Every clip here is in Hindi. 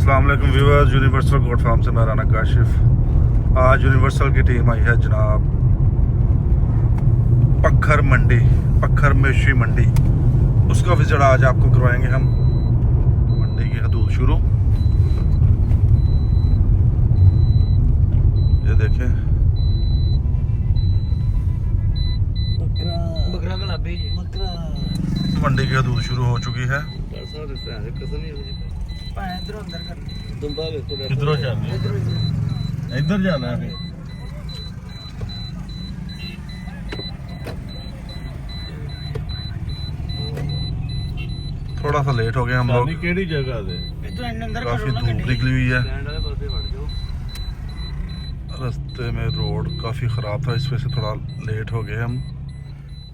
अस्सलाम वालेकुम व्यूअर्स, यूनिवर्सल गोट फार्म से मैं राना काशिफ। आज यूनिवर्सल की टीम आई है जनाब पक्खर मंडी, पक्खर मेशी मंडी। उसका विजिट आज आपको करवाएंगे हम। मंडी की हदूद शुरू, ये देखें मंडी की हदूद शुरू हो चुकी है। किधरों जाना है? इधर जाना है। थोड़ा सा लेट हो गए हम लोग, केड़ी जगह से? काफी धूप निकली हुई है। रास्ते में रोड काफ़ी ख़राब था, इस वजह से थोड़ा लेट हो गए हम।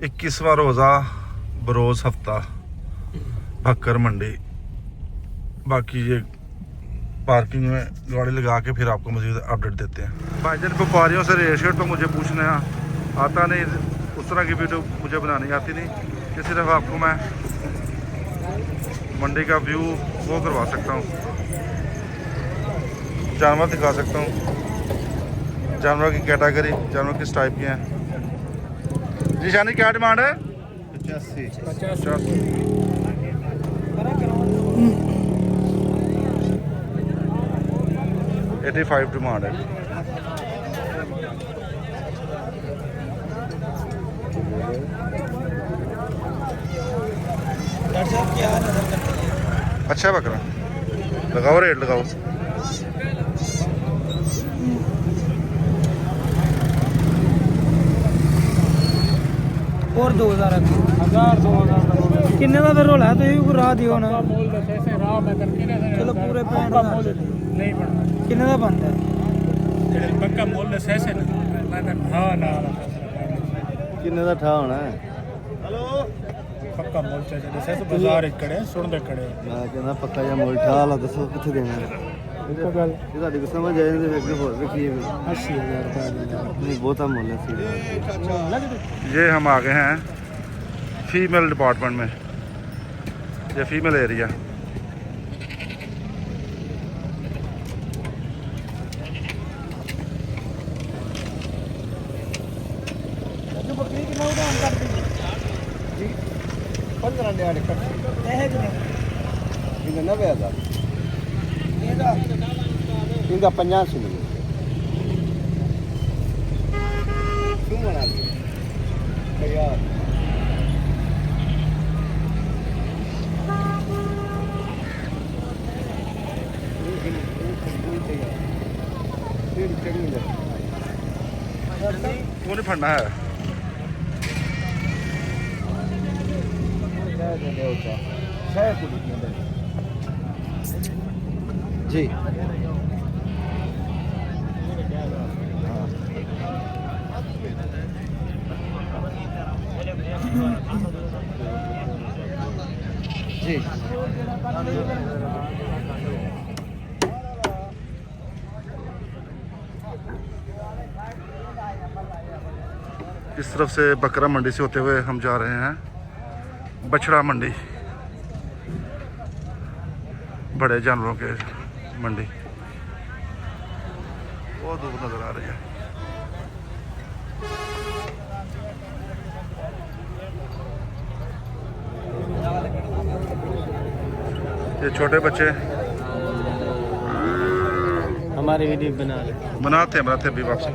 21वां रोज़ा बरोज़ हफ्ता भक्कर मंडी। बाकी ये पार्किंग में गाड़ी लगा के फिर आपको मज़ीद अपडेट देते हैं। भाईजान व्यापारियों से रेट शेट तो मुझे पूछना आता नहीं, उस तरह की वीडियो मुझे बनानी आती नहीं कि सिर्फ आपको मैं मंडी का व्यू वो करवा सकता हूँ, जानवर दिखा सकता हूँ, जानवर की कैटेगरी, जानवर किस टाइप के हैं। जी शानी क्या डिमांड है? 85। 85 डिमांड है। अच्छा बकरा लगाओ, रेट लगाओ। और 2000 किन्ने का फिर रोला है? तो ये भी राह दियो ना। चलो पूरे 65 नहीं बनता किन्ने का बनता है? पक्का मोल ऐसे ना हाँ ना किन्ने दा ठा होना है? पक्का मोल चाहिए जैसे बाजार एक कड़े सुन दे कड़े मैं कहना पक्का या मोल ठा ला, दसो किथे देना है? एक गल ये ਤੁਹਾਡੀ ਕੋ ਸਮਝ ਆਏ ਨੇ ਵੇਖ ਹੋਰ ਵੇਖੀਏ ਵੀ 80000 रुपए ਨਹੀਂ ਬਹੁਤਾ ਮੁੱਲ ਹੈ ਸੀ। ये हम आ गए हैं फीमेल डिपार्टमेंट में, ये फीमेल एरिया। बकरी कितना उड़ान कर दी जी 15 डिवाइड कर है कि ਇਹ 90000 ਇਹਦਾ ਇਹਦਾ 50 ਸੀ क्यों बना दिया यार? वो नहीं फड़ना है। जी जी इस तरफ से बकरा मंडी से होते हुए हम जा रहे हैं बछड़ा मंडी, बड़े जानवरों के मंडी। वो धूप नजर आ रही है। ये छोटे बच्चे हमारे वीडियो बनाते हैं भी वापसी।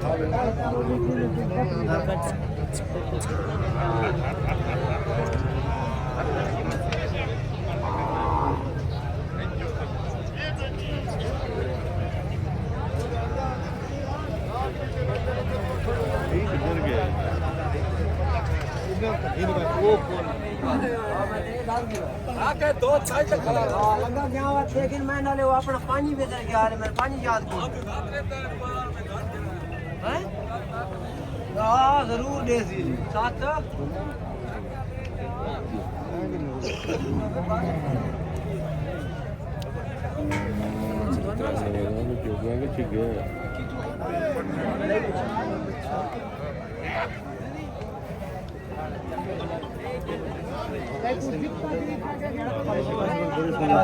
आके दो साइड तक खड़ा लगा क्या बात, लेकिन मैं ना ले वो अपना पानी बेचने के आ रहे, मैं पानी याद को हैं। हां जरूर दे दी साथ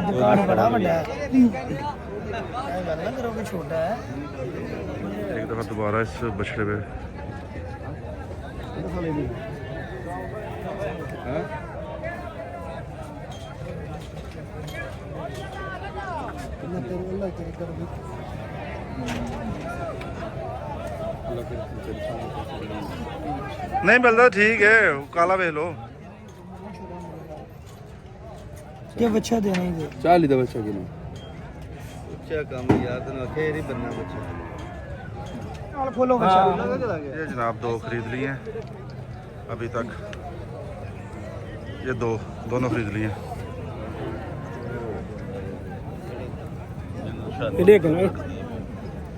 दुकान बड़ा बड़ा है। ना करो कि छोटा है एक दफ़ा दोबारा इस बछड़े पे नहीं मिलता ठीक है काला वेख लो क्या बच्चा देना ही दे 40 ਦਾ ਬੱਚਾ ਕਿਲੋ ਬੱਚਾ ਕੰਮ ਯਾਦ ਨਾ ਫੇਰ ਹੀ ਬੰਨਾ ਬੱਚਾ ਨਾਲ ਖੋਲੋ ਬੱਚਾ ये जनाब दो खरीद लिए हैं अभी तक ये दोनों खरीद लिए हैं देख लो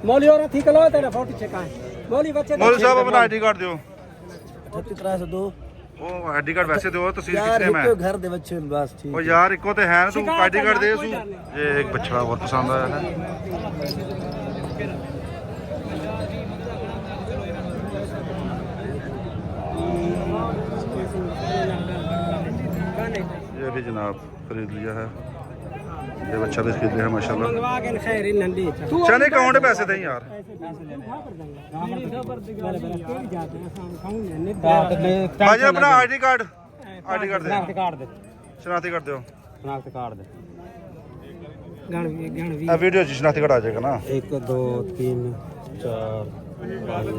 मौली और ठीक लो तेरा फोटो चेक है मौली बच्चे मौलवी साहब अपना आईडी कार्ड दो 3302 वो आईडी कार्ड वैसे दो तहसील यार कितने में एक घर दे बच्चे बस ठीक ओ यार इको तो है ना तू आईडी कार्ड दे सू ये एक बछड़ा बहुत पसंद आया है ये भी जनाब खरीद लिया है ये बच्चा भी खरीद लिया है माशाल्लाह मंगवा के खैर इन नंदी चने अकाउंट पैसे दें यार भाजी अपना आईडी कार्ड दे शनाख्ती कार्ड दो वीडियो शनाख्ती कार्ड आ जाएगा ना 1 2 3 4 5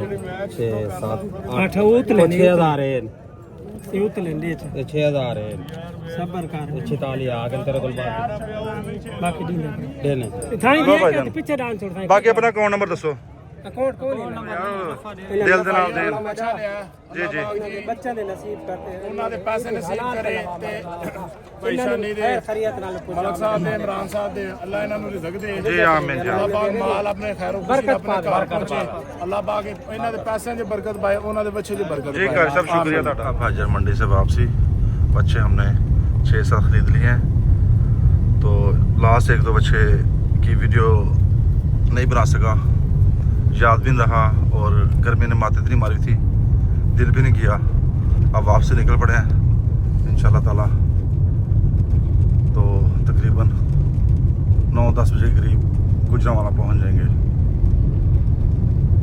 6 7 8 उतले 6000 है उतले ले 6000 है सबर कर 46 आ गए तेरे कोल बाकी दी देने थाई लो भाईजान। पीछे डांस छोड़ बाकी अपना अकाउंट नंबर दसो अकाउंट कौन दिल दे नाल दिल जी जी बच्चा दे नसीब करते ਉਹਨਾਂ ਦੇ ਪੈਸੇ ਨਸੀਬ ਕਰੇ ਤੇ ਪਰੇਸ਼ਾਨੀ ਦੇ खैरियत नाल ਮਲਕ ਸਾਹਿਬ ਦੇ ਇਮਰਾਨ ਸਾਹਿਬ ਦੇ ਅੱਲਾ ਇਹਨਾਂ ਨੂੰ ਰਿਜ਼ਕ ਦੇ जी आमीन जी ਅੱਲਾ आमीन। ਪਾਕ ਮਾਲ ਆਪਣੇ ਖੈਰੋ ਖੁਸ਼ੀ ਆਪਣੇ ਘਰ ਪਹੁੰਚੇ ਅੱਲਾ ਪਾਕ ਇਹਨਾਂ ਦੇ ਪੈਸਿਆਂ 'ਚ ਬਰਕਤ ਪਾਏ ਉਹਨਾਂ ਦੇ ਬੱਚੇ 'ਚ बरकत जी कर सब शुक्रिया ਤੁਹਾਡਾ भाजर मंडी से वापसी बच्चे हमने 6-7 खरीद लिए हैं तो लास्ट एक दो बच्चे की वीडियो नहीं बना सका याद भी नहीं रहा और गर्मी ने माते इतनी मारी थी दिल भी नहीं किया अब वापसी निकल पड़े हैं इंशाल्लाह ताला तो तकरीबन 9-10 बजे के करीब गुजरांवाला पहुंच जाएंगे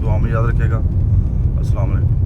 दुआ में याद रखिएगा अस्सलाम वालेकुम।